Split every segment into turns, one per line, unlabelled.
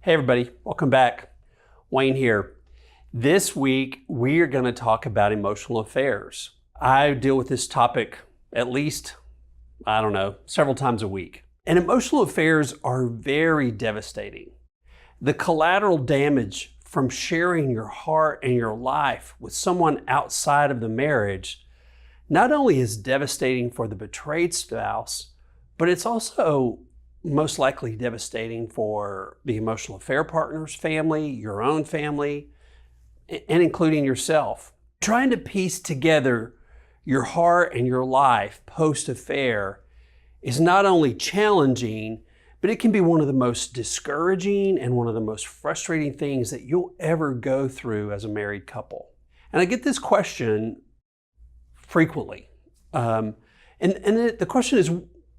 Hey everybody, welcome back. Wayne here. This week we are going to talk about emotional affairs. I deal with this topic at least, several times a week. And emotional affairs are very devastating. The collateral damage from sharing your heart and your life with someone outside of the marriage not only is devastating for the betrayed spouse, but it's also most likely devastating for the emotional affair partner's family, your own family, and including yourself. Trying to piece together your heart and your life post-affair is not only challenging, but it can be one of the most discouraging and one of the most frustrating things that you'll ever go through as a married couple. And I get this question frequently. The question is,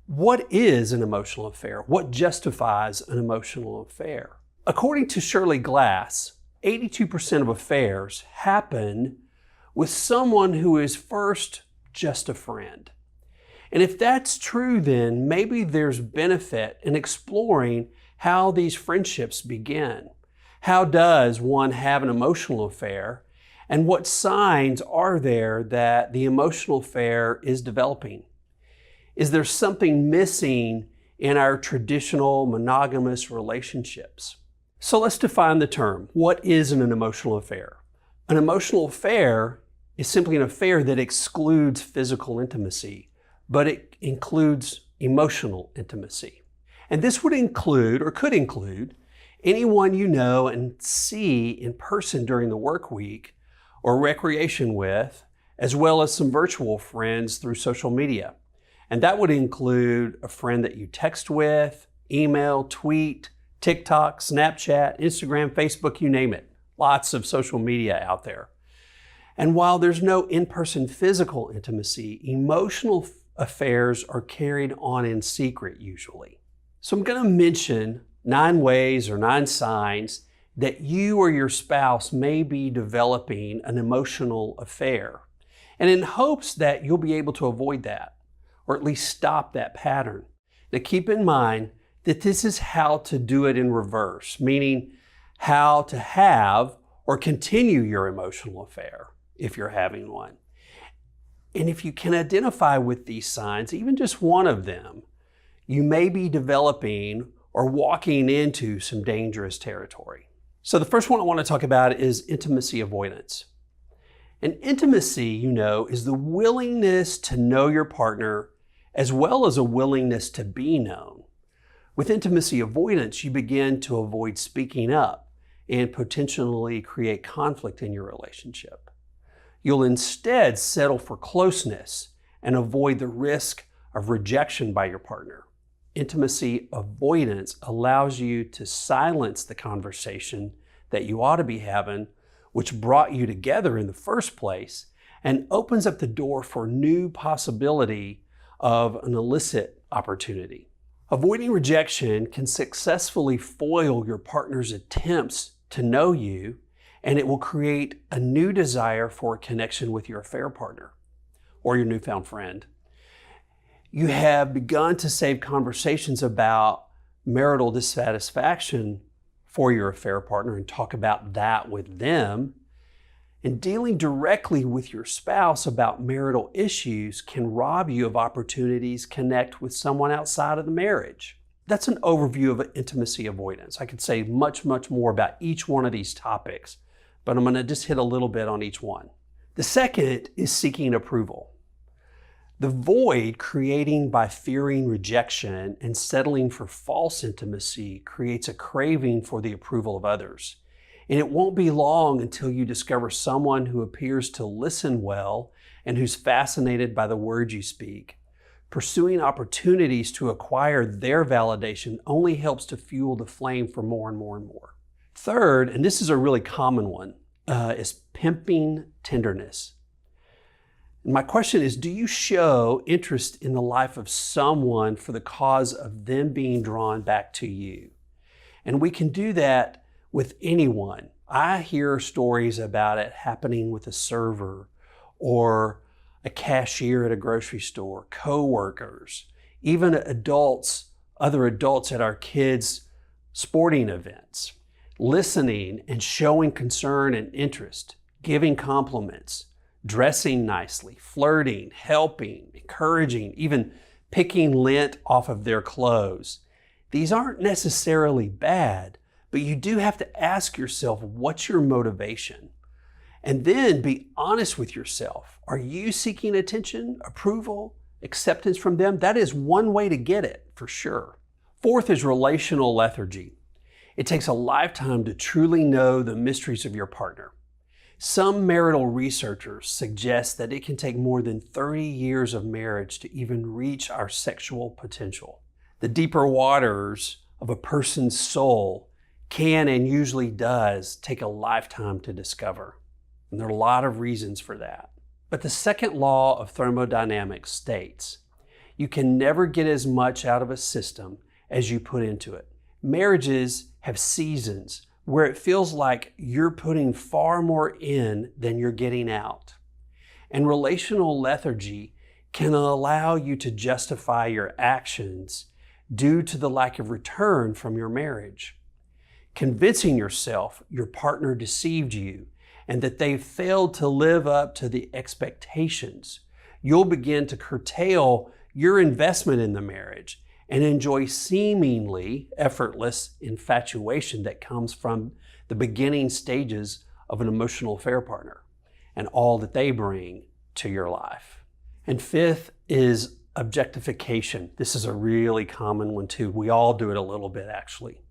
what is an emotional affair? What justifies an emotional affair? According to Shirley Glass, 82% of affairs happen with someone who is first just a friend. And if that's true, then maybe there's benefit in exploring how these friendships begin. How does one have an emotional affair? And what signs are there that the emotional affair is developing? Is there something missing in our traditional monogamous relationships? So let's define the term. What is an emotional affair? An emotional affair is simply an affair that excludes physical intimacy, but it includes emotional intimacy. And this would include, or could include, anyone you know and see in person during the work week or recreation with, as well as some virtual friends through social media. And that would include a friend that you text with, email, tweet, TikTok, Snapchat, Instagram, Facebook, you name it. Lots of social media out there. And while there's no in-person physical intimacy, emotional affairs are carried on in secret usually. So I'm going to mention 9 ways or 9 signs that you or your spouse may be developing an emotional affair, and in hopes that you'll be able to avoid that, or at least stop that pattern. Now keep in mind that this is how to do it in reverse, meaning how to have or continue your emotional affair if you're having one. And if you can identify with these signs, even just one of them, you may be developing or walking into some dangerous territory. So the first one I want to talk about is intimacy avoidance. And intimacy, is the willingness to know your partner as well as a willingness to be known. With intimacy avoidance, you begin to avoid speaking up and potentially create conflict in your relationship. You'll instead settle for closeness and avoid the risk of rejection by your partner. Intimacy avoidance allows you to silence the conversation that you ought to be having, which brought you together in the first place, and opens up the door for new possibility of an illicit opportunity. Avoiding rejection can successfully foil your partner's attempts to know you, and it will create a new desire for a connection with your affair partner or your newfound friend. You have begun to save conversations about marital dissatisfaction for your affair partner and talk about that with them. And dealing directly with your spouse about marital issues can rob you of opportunities to connect with someone outside of the marriage. That's an overview of intimacy avoidance. I could say much, much more about each one of these topics, but I'm going to just hit a little bit on each one. The second is seeking approval. The void created by fearing rejection and settling for false intimacy creates a craving for the approval of others. And it won't be long until you discover someone who appears to listen well and who's fascinated by the words you speak. Pursuing opportunities to acquire their validation only helps to fuel the flame for more and more and more. Third, and this is a really common one, is pimping tenderness. And my question is, do you show interest in the life of someone for the cause of them being drawn back to you? And we can do that with anyone. I hear stories about it happening with a server or a cashier at a grocery store, coworkers, even adults, other adults at our kids' sporting events, listening and showing concern and interest, giving compliments, dressing nicely, flirting, helping, encouraging, even picking lint off of their clothes. These aren't necessarily bad, but you do have to ask yourself, what's your motivation? And then be honest with yourself. Are you seeking attention, approval, acceptance from them? That is one way to get it, for sure. Fourth is relational lethargy. It takes a lifetime to truly know the mysteries of your partner. Some marital researchers suggest that it can take more than 30 years of marriage to even reach our sexual potential. The deeper waters of a person's soul can and usually does take a lifetime to discover. And there are a lot of reasons for that. But the second law of thermodynamics states, you can never get as much out of a system as you put into it. Marriages have seasons where it feels like you're putting far more in than you're getting out. And relational lethargy can allow you to justify your actions due to the lack of return from your marriage. Convincing yourself your partner deceived you and that they failed to live up to the expectations, you'll begin to curtail your investment in the marriage and enjoy seemingly effortless infatuation that comes from the beginning stages of an emotional affair partner and all that they bring to your life. And fifth is objectification. This is a really common one too. We all do it a little bit, actually.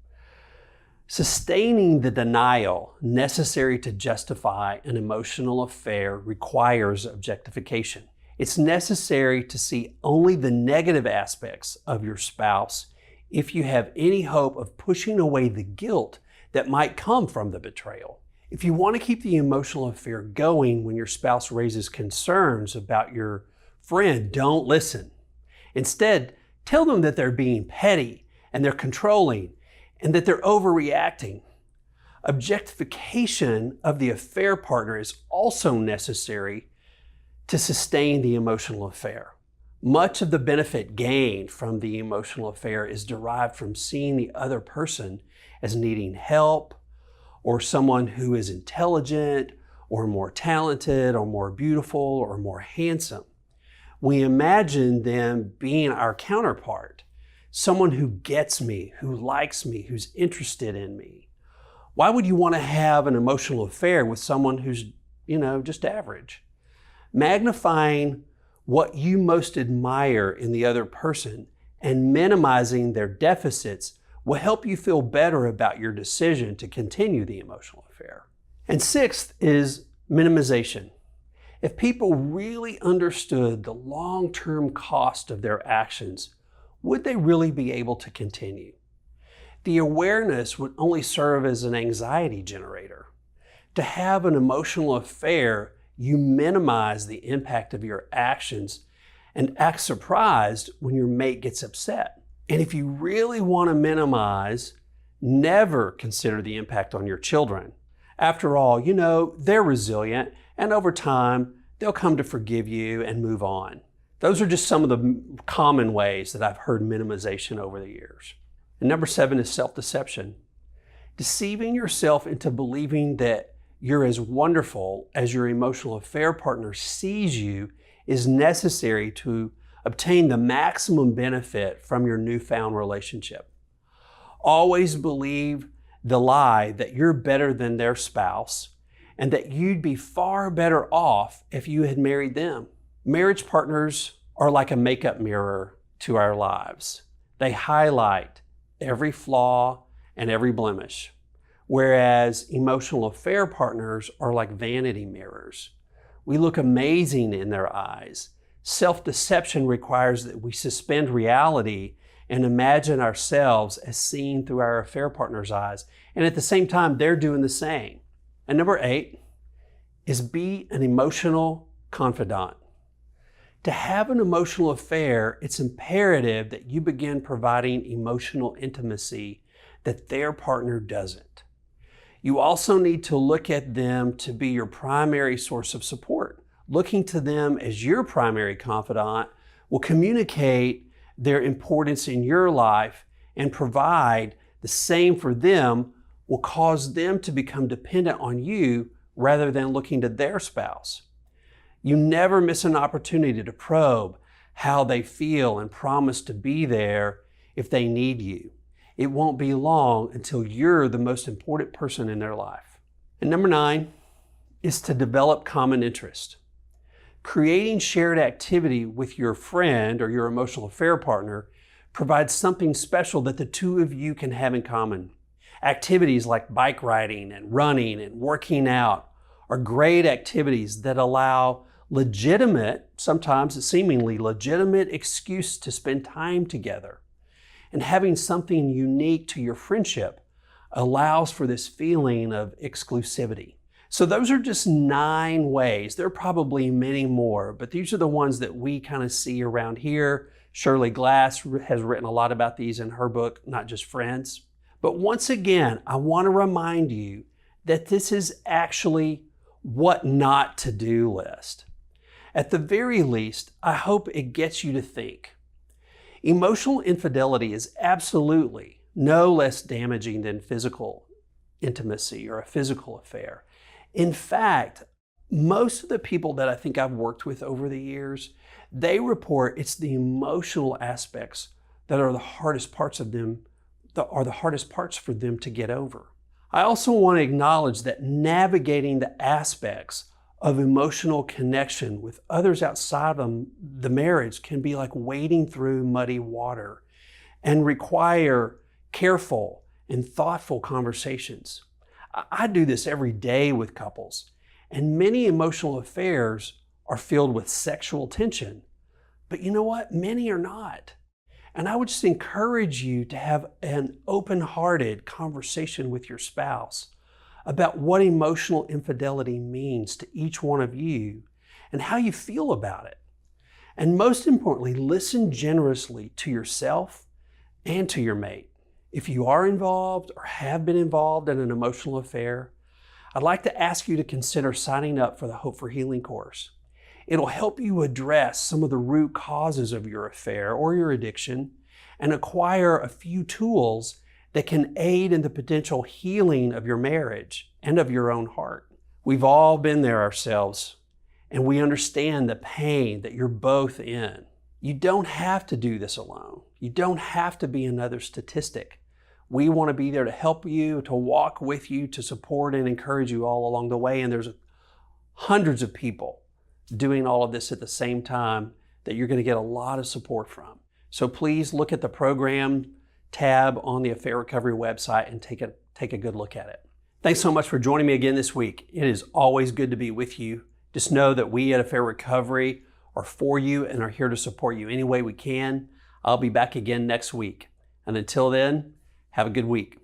Sustaining the denial necessary to justify an emotional affair requires objectification. It's necessary to see only the negative aspects of your spouse if you have any hope of pushing away the guilt that might come from the betrayal. If you want to keep the emotional affair going when your spouse raises concerns about your friend, don't listen. Instead, tell them that they're being petty and they're controlling and that they're overreacting. Objectification of the affair partner is also necessary to sustain the emotional affair. Much of the benefit gained from the emotional affair is derived from seeing the other person as needing help, or someone who is intelligent, or more talented, or more beautiful, or more handsome. We imagine them being our counterpart, someone who gets me, who likes me, who's interested in me. Why would you want to have an emotional affair with someone who's, just average? Magnifying what you most admire in the other person and minimizing their deficits will help you feel better about your decision to continue the emotional affair. And sixth is minimization. If people really understood the long-term cost of their actions, would they really be able to continue? The awareness would only serve as an anxiety generator. To have an emotional affair, you minimize the impact of your actions and act surprised when your mate gets upset. And if you really want to minimize, never consider the impact on your children. After all, they're resilient, and over time, they'll come to forgive you and move on. Those are just some of the common ways that I've heard minimization over the years. And number 7 is self-deception. Deceiving yourself into believing that you're as wonderful as your emotional affair partner sees you is necessary to obtain the maximum benefit from your newfound relationship. Always believe the lie that you're better than their spouse and that you'd be far better off if you had married them. Marriage partners are like a makeup mirror to our lives. They highlight every flaw and every blemish. Whereas emotional affair partners are like vanity mirrors. We look amazing in their eyes. Self-deception requires that we suspend reality and imagine ourselves as seen through our affair partner's eyes. And at the same time, they're doing the same. And number 8 is be an emotional confidant. To have an emotional affair, it's imperative that you begin providing emotional intimacy that their partner doesn't. You also need to look at them to be your primary source of support. Looking to them as your primary confidant will communicate their importance in your life and provide the same for them will cause them to become dependent on you rather than looking to their spouse. You never miss an opportunity to probe how they feel and promise to be there if they need you. It won't be long until you're the most important person in their life. And number 9 is to develop common interest. Creating shared activity with your friend or your emotional affair partner provides something special that the two of you can have in common. Activities like bike riding and running and working out are great activities that allow legitimate, sometimes a seemingly legitimate excuse to spend time together. And having something unique to your friendship allows for this feeling of exclusivity. So those are just 9 ways. There are probably many more, but these are the ones that we kind of see around here. Shirley Glass has written a lot about these in her book, Not Just Friends. But once again, I want to remind you that this is actually what not to do list. At the very least, I hope it gets you to think. Emotional infidelity is absolutely no less damaging than physical intimacy or a physical affair. In fact, most of the people that I think I've worked with over the years, they report it's the emotional aspects that are the hardest parts of them, are the hardest parts for them to get over. I also want to acknowledge that navigating the aspects of emotional connection with others outside of the marriage can be like wading through muddy water and require careful and thoughtful conversations. I do this every day with couples, and many emotional affairs are filled with sexual tension. But you know what? Many are not. And I would just encourage you to have an open-hearted conversation with your spouse about what emotional infidelity means to each one of you and how you feel about it. And most importantly, listen generously to yourself and to your mate. If you are involved or have been involved in an emotional affair, I'd like to ask you to consider signing up for the Hope for Healing course. It'll help you address some of the root causes of your affair or your addiction and acquire a few tools that can aid in the potential healing of your marriage and of your own heart. We've all been there ourselves, and we understand the pain that you're both in. You don't have to do this alone. You don't have to be another statistic. We want to be there to help you, to walk with you, to support and encourage you all along the way. And there's hundreds of people doing all of this at the same time that you're going to get a lot of support from. So please look at the program tab on the Affair Recovery website and take a good look at it. Thanks so much for joining me again this week. It is always good to be with you. Just know that we at Affair Recovery are for you and are here to support you any way we can. I'll be back again next week. And until then, have a good week.